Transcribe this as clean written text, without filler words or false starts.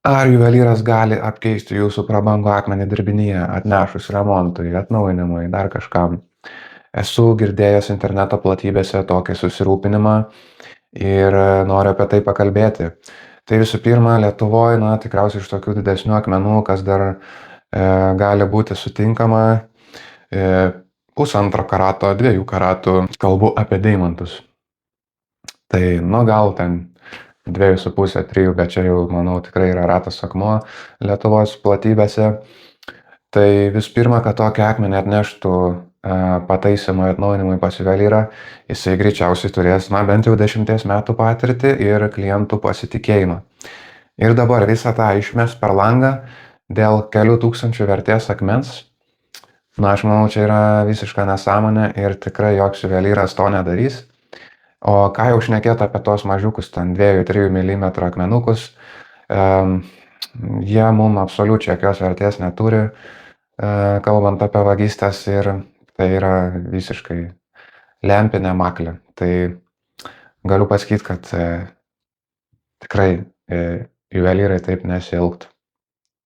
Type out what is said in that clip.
Ar juvelyras gali apkeisti jūsų prabangų akmenį dirbinyje, atnešus remontui, atnaujinimui, dar kažkam? Esu girdėjęs interneto platybėse tokį susirūpinimą ir noriu apie tai pakalbėti. Tai visų pirma, Lietuvoje, tikriausiai iš tokių didesnių akmenų, kas dar gali būti sutinkama, pusantro karato, 2 karatų, kalbu apie deimantus. Tai, gal ten 2,5–3, bet čia jau, manau, tikrai yra retas akmuo Lietuvos platybėse. Tai visų pirma, kad tokį akmenį atneštų pataisymui, atnaujinimui pas juvelyrą, jisai greičiausiai turės, bent jau 10 metų patirtį ir klientų pasitikėjimą. Ir dabar visą tą išmes per langą dėl kelių tūkstančių vertės akmens. Aš manau, čia yra visiška nesąmonė ir tikrai joks juvelyras to nedarys. O ką jau šnekėt apie tos mažiukus, ten 2–3 mm akmenukus, jie mum absoliučiai jokios vertės neturi, kalbant apie vagystes, ir tai yra visiškai lempinė maklė. Tai galiu pasakyti, kad tikrai juvelyrai taip nesielgtų.